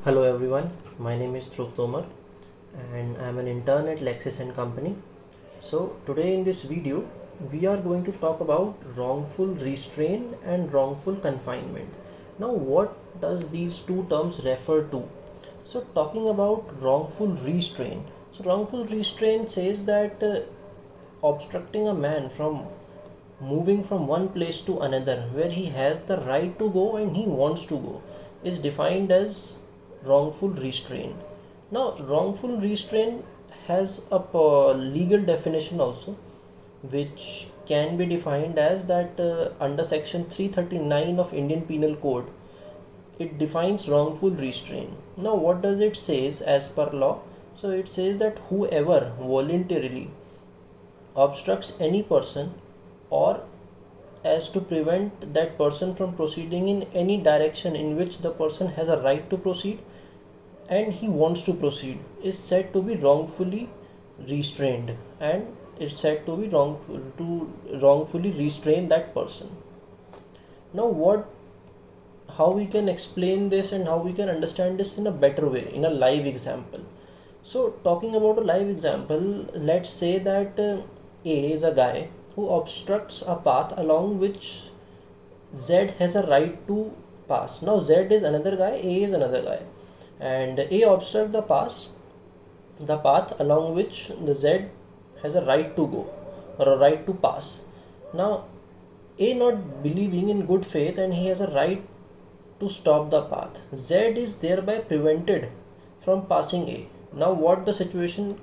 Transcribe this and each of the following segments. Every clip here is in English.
Hello everyone, my name is Dhruv Tomar and I am an intern at Lexis and Company. So today in this video we are going to talk about wrongful restraint and wrongful confinement. Now what does these two terms refer to? So talking about wrongful restraint. So wrongful restraint says that obstructing a man from moving from one place to another where he has the right to go and he wants to go is defined as wrongful restraint. Now, wrongful restraint has a legal definition also, which can be defined as that under section 339 of Indian Penal Code. It defines wrongful restraint. Now, what does it says as per law? So it says that whoever voluntarily obstructs any person or as to prevent that person from proceeding in any direction in which the person has a right to proceed and he wants to proceed is said to be wrongfully restrained, and it's said to be wrongfully restrain that person. Now how we can explain this and how we can understand this in a better way in a live example. So talking about a live example, let's say that A is a guy who obstructs a path along which Z has a right to pass. Now Z is another guy, A is another guy, and A obstructs the path along which the Z has a right to go or a right to pass. Now A not believing in good faith and he has a right to stop the path. Z is thereby prevented from passing A. Now what the situation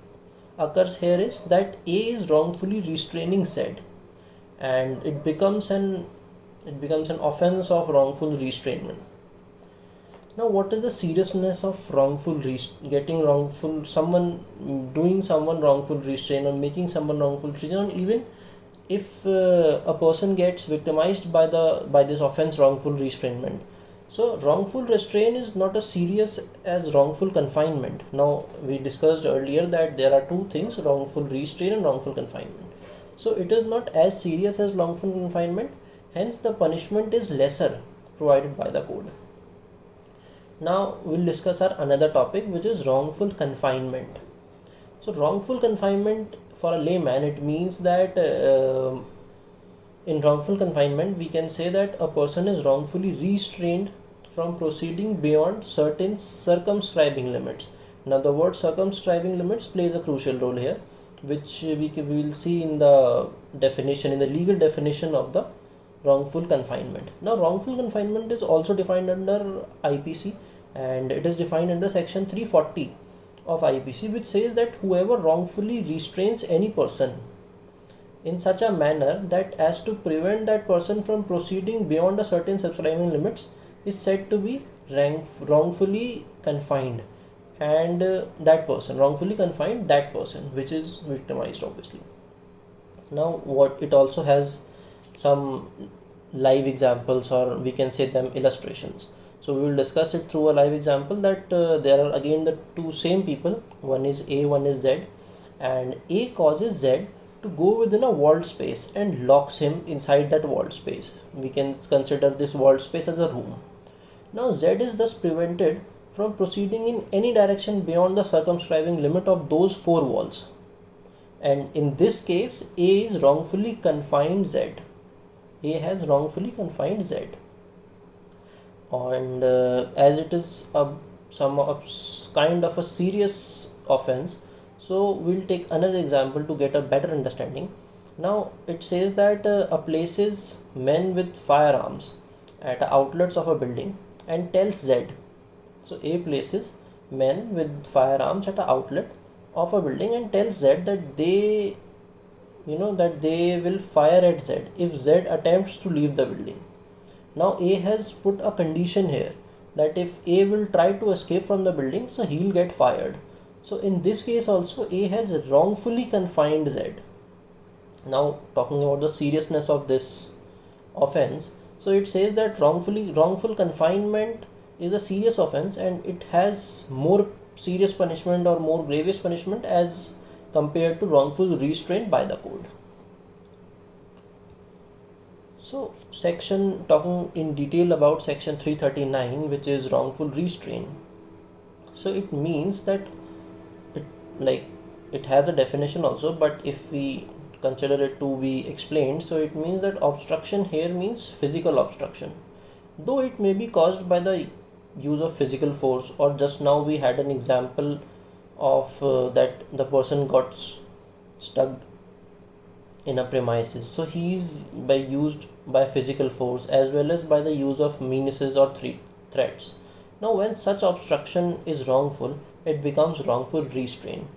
occurs here is that A is wrongfully restraining Z, and it becomes an offense of wrongful restraint. Now what is the seriousness of doing someone wrongful restraint or making someone wrongful restraint, even if a person gets victimized by this offense wrongful restrainment? So wrongful restraint is not as serious as wrongful confinement. Now we discussed earlier that there are two things, wrongful restraint and wrongful confinement. So it is not as serious as wrongful confinement, hence the punishment is lesser provided by the code. Now we'll discuss our another topic, which is wrongful confinement. So wrongful confinement for a layman, it means that in wrongful confinement we can say that a person is wrongfully restrained from proceeding beyond certain circumscribing limits. Now the word circumscribing limits plays a crucial role here, which we will see in the definition, in the legal definition of the wrongful confinement. Now wrongful confinement is also defined under IPC, and it is defined under section 340 of IPC, which says that whoever wrongfully restrains any person in such a manner that as to prevent that person from proceeding beyond a certain subscribing limits is said to be wrongfully confined, and that person wrongfully confined that person which is victimized, obviously. Now what it also has some live examples, or we can say them illustrations. So we will discuss it through a live example that there are again the two same people, one is A, one is Z, and A causes Z to go within a walled space and locks him inside that walled space. We can consider this walled space as a room. Now Z is thus prevented from proceeding in any direction beyond the circumscribing limit of those four walls, and in this case A is wrongfully confined Z. A has wrongfully confined Z, and as it is kind of a serious offense, so we'll take another example to get a better understanding. Now it says that a places men with firearms at outlets of a building and tells Z. So A places men with firearms at an outlet of a building and tells Z that they will fire at Z if Z attempts to leave the building. Now A has put a condition here that if A will try to escape from the building, so he will get fired. So in this case also A has wrongfully confined Z. Now talking about the seriousness of this offense, so it says that wrongful confinement is a serious offense and it has more serious punishment or more grievous punishment as compared to wrongful restraint by the code. So section talking in detail about section 339, which is wrongful restraint. So it means that it, like, it has a definition also, but if we consider it to be explained, so it means that obstruction here means physical obstruction, though it may be caused by the use of physical force, or just now we had an example of that the person got stuck in a premises, so he is by used by physical force as well as by the use of menaces or threats. Now when such obstruction is wrongful, it becomes wrongful restraint.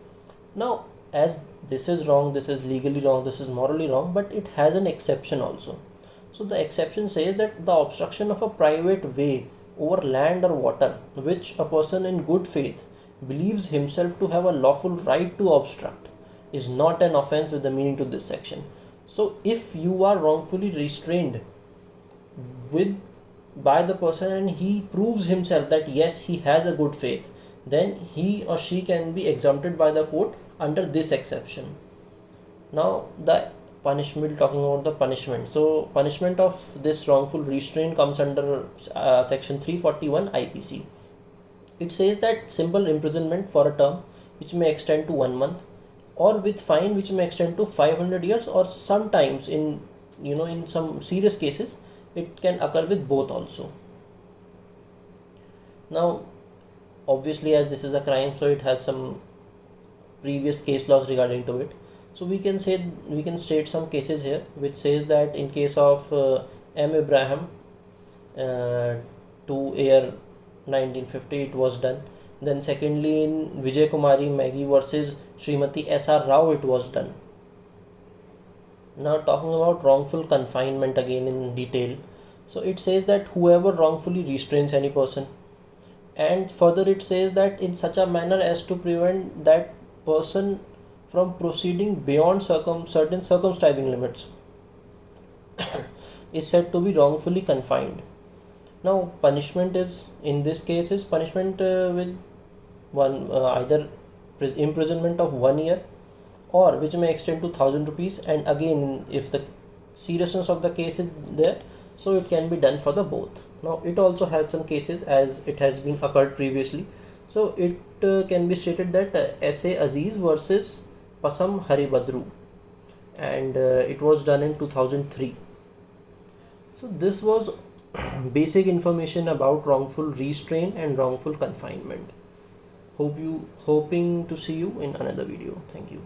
Now, as this is wrong, this is legally wrong, this is morally wrong, but it has an exception also. So the exception says that the obstruction of a private way over land or water, which a person in good faith believes himself to have a lawful right to obstruct, is not an offense with the meaning to this section. So if you are wrongfully restrained with by the person and he proves himself that yes, he has a good faith, then he or she can be exempted by the court under this exception. Now the punishment, talking about the punishment, so punishment of this wrongful restraint comes under section 341 IPC. It says that simple imprisonment for a term which may extend to 1 month, or with fine which may extend to 500 years, or sometimes in some serious cases it can occur with both also. Now obviously, as this is a crime, so it has some previous case laws regarding to it. So we can state some cases here which says that in case of M. Abraham, to year 1950 it was done. Then secondly, in Vijay Kumari Maggie versus Srimati S.R. Rao it was done. Now talking about wrongful confinement again in detail, so it says that whoever wrongfully restrains any person, and further it says that in such a manner as to prevent that person from proceeding beyond certain circumscribing limits is said to be wrongfully confined. Now punishment is, in this case, is punishment with either imprisonment of 1 year, or which may extend to 1000 rupees, and again if the seriousness of the case is there, so it can be done for the both. Now it also has some cases as it has been occurred previously, so it can be stated that S.A. Aziz versus Pasam Haribadru, and it was done in 2003. So this was basic information about wrongful restraint and wrongful confinement. Hoping to see you in another video. Thank you.